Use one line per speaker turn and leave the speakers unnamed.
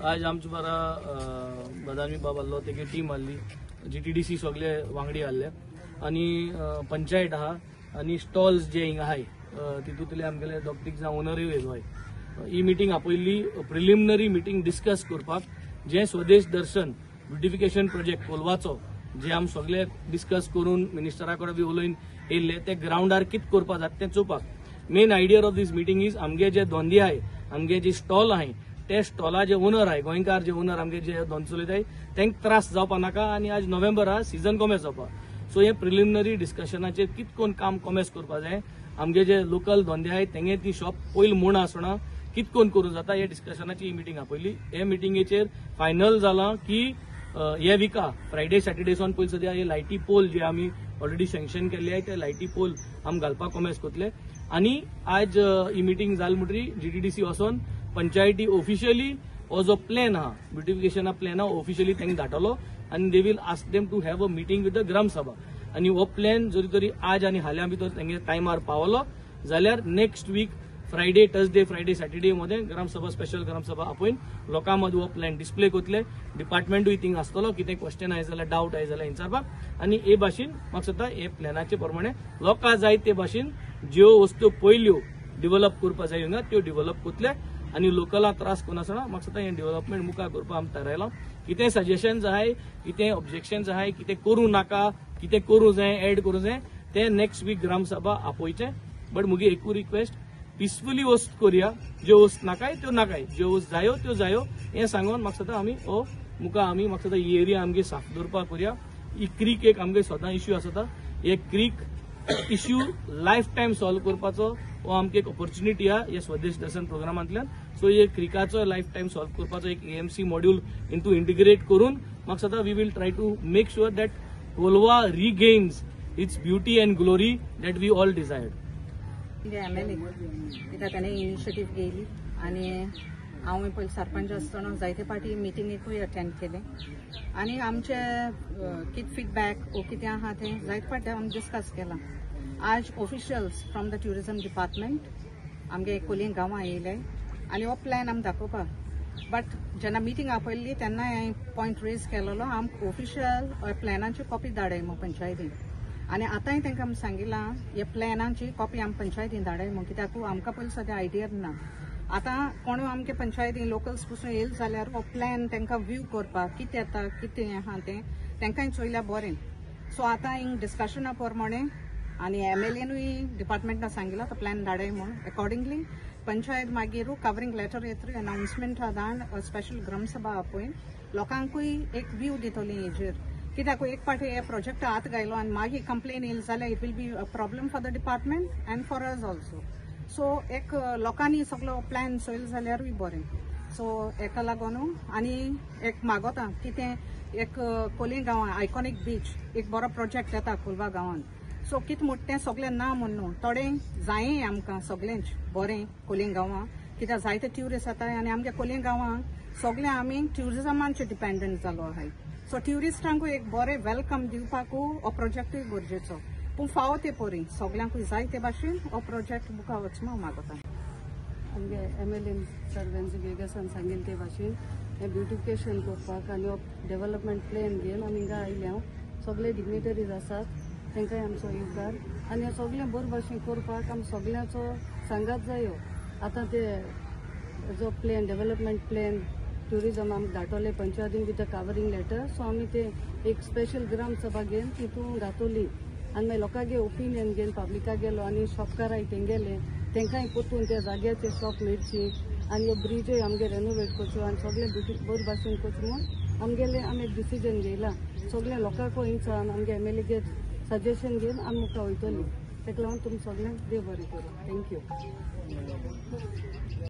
आज आमचे बरा बदामी बाब आल्लो तेगे टीम आल्ली GTDC सगळे वांगडी आल्ले आणि पंचायत आहा आणि स्टॉल्स जे हिंगा आहाय तितूंतले आमगेले दोग तीग जाण ओनरूय येयलो आहाय। ही मिटींग आपयल्ली प्रिलिमिनरी मिटींग डिस्कस करपाक जे स्वदेश दर्शन ब्युटिफिकेशन प्रोजेक्ट कोलवाचो जे आम सगळे डिस्कस करून मिनिस्टरा कडेन बी उलयन येयल्ले ते ग्राउंडार कितें करपा जाता तें चोवपाक। Main idea of this meeting is आमगे जे धंदे आहाय आमगे जे स्टॉल आहाय ते स्टॉला जे ओनर आहाय गोंयकार जे ओनर आमगे जे धंदो चलयताय तांकां त्रास जावपा नाका आणि आज नोव्हेंबर हा सीजन कमेस जावपा। सो हे प्रिलिमिनरी डिस्कशनाचेर कितकोन काम कमेस करपा जाय आमगे जे लोकल धंदे आहाय तेंगे ती शॉप पयलीं म्हूण आसना कितकोन करूं जाता हे डिस्कशनाची ही मिटींग आपयली। हे मिटींगेचेर फायनल जाला की हे विका फ्रायडे सॅटर्डेसून पयलीं सद्या हे लायटी पोल जे आमी ऑलरेडी सँक्शन केल्ले आहाय ते लायटी पोल आमी घालपाक कमेस करतले आणि आज ही मिटींग जाली म्हणटरी GTDC वचोन पंचायती ऑफिशियली हो जो प्लॅन आहा ब्युटिफिकेशन प्लॅन आहा ऑफिशियली तांकां धाडटलो आणि they will ask them to have a meeting with the gram sabha आणि हो प्लॅन जरी तरी आज आणि हाल्या भितर तांगे टायमार पावलो जाल्यार next week Friday Thursday Friday Saturday मध्ये ग्रामसभा स्पेशल ग्रामसभा आपयन लोकां मदीं हो प्लॅन डिस्प्ले करतले। डिपार्टमेंटूय थिंग आसतलो कितें क्वेश्चन आय जाल्यार डावट आय जाल्यार विचारपाक आणि हे भाशेन म्हाका दिसता हे प्लॅनाचे प्रमाणे लोकां जाय ते भाशेन ज्यो वस्तू पयल्यो डेव्हलप करपा जाय हिंगा त्यो डेव्हलप करतले आणि लोकलांक त्रास कोनासतना म्हाका दिसता हें डेव्हलपमेंट मुखार करपाक आमी थारायलां। कितें सजेशन्स आहाय कितें ऑब्जेक्शन्स आहाय कितें करूं नाका कितें करूं जाय एड करूं जाय ते नेक्स्ट वीक ग्रामसभा आपयचें। बट मुगे एकू रिक्वेस्ट पिसफुली वस्त करूया ज्यो वस्त नाकाय त्यो नाकाय ज्यो वस्त जायो त्यो जायो हें सांगून म्हाका दिसता आमी हो मुखार आमी म्हाका दिसता ही एरिया आमगे साफ दवरपाक करूया। ही क्रीक एक आमगे सदां इश्यू आसता हे creek issue life time solve करपाचो हो आमकां एक ऑपॉर्च्युनिटी आहा हे स्वदेश दर्शन प्रोग्रामांतल्यान। सो हे क्रिकाचो लायफ टायम सॉल्व करपाचो एक AMC मॉड्यूल इंटिग्रेट करून म्हाका दिसता we will try to make sure that Colva regains its beauty and glory that we all desired.
MLA कित्याक ताणें इनिशिएटीव घेयली आनी हांव पयलीं सरपंच आसतना जायते फावटी मिटिंगेकूय अटेंड केलें आनी आमचे कितें फीडबॅक वो कितें आहा तें जायते फावटी आमी डिस्कस केलां। आज officials from the tourism department आमगे कोलयें गांवां येयले आनी हो प्लॅन आमी दाखोवपाक। बट जेन्ना मिटींग आपयल्ली तेन्ना हांवें पॉयंट रेज केलेलो आमकां ऑफिशियल प्लॅनाची कॉपी धाडय म्हणून पंचायतीन आनी आतांय तांकां आमी सांगिलां हे प्लॅनाची कॉपी आमी पंचायतीन धाडय म्हणून कित्याक आमकां पयलीं सद्या आयडिया ना। आतां कोण आमगे पंचायतीन लोकल्स पसून येयले जाल्यार हो प्लॅन तांकां व्यू करपाक कितें येता कितें आहा तें तांकांय चोयल्यार बरें। सो आतां हिंग डिस्कशना प्रमाणे आनी MLAनूय डिपार्टमेंटान सांगिलां तो प्लॅन धाडय म्हणून अकॉर्डिंगली पंचायत मागीर कवरिंग लेटर येतरी अनाउन्समेंट धाडन स्पेशल ग्रामसभा आपयन लोकांकूय एक व्यू दितली हेजेर कित्याक एक फावटी हे प्रोजेक्ट हात घायलो आनी मागीर कंप्लेन येयली जाल्यार it will be a problem for the department and for us also. So एक लोकांनी सगळो प्लॅन चोयलो जाल्यारूय बरें। सो हेका लागून आनी एक मागोता कितें एक कोलयें गांवां आयकॉनीक बीच एक बरो प्रोजेक्ट येता कोलवा गांवांत। सो कितें म्हणटा तें सगळें ना म्हूण न्हू थोडें जायें आमकां सगळेंच बरें कोलयें गांवां कित्याक जायते ट्युरिस्ट येताय आनी आमगे कोलयें गांवांक सगळें आमी ट्युरिजमाचेर डिपेंडंट जालो आहाय। सो ट्युरिस्टांकूय एक बरें वेलकम दिवपाकूय हो प्रोजेक्टूय गरजेचो पूण फावो ते परी सगळ्यांकूय जाय ते भाशेन हो प्रोजेक्ट मुखार वचून हांव मागता।
आमगे MLA सर्वेंसी बेगसान सांगिल्ले ते भाशेन हें ब्युटिफिकेशन करपाक आनी हो डेव्हलपमेंट प्लॅन घेवन आमी हिंगा आयले हांव सगळे डिग्निटरीज आसात तांकांय आमचो येवकार आनी हें सगळें बरे भाशेन करपाक आमी सगळ्यांचो सांगात जायो। आतां ते जो प्लॅन डेव्हलपमेंट प्लॅन ट्युरिझम आमकां धाडटले पंचायतीन with a covering letter so आमी ते एक स्पेशल ग्रामसभा घेवन तितून घातली आनी मागीर लोकांगे ओपिनियन घेवन पब्लिका गेलो आनी शॉपकाराय तेंगेले तांकांय परतून त्या जाग्याचेर शॉप मेळची आनी ह्यो ब्रिजूय आमगे रेनोवेट करच्यो आनी सगळें बरे भाशेन करचें म्हूण आमगेलें आमी एक डिसिजन घेयलां। सगळ्या लोकांकूय हिंगसान आमगे MLAगे सजेशन घेवन आमी मुखार वयतलीं ताका लागून तुमी सगळ्यांक देव बरें करूं। थँक्यू।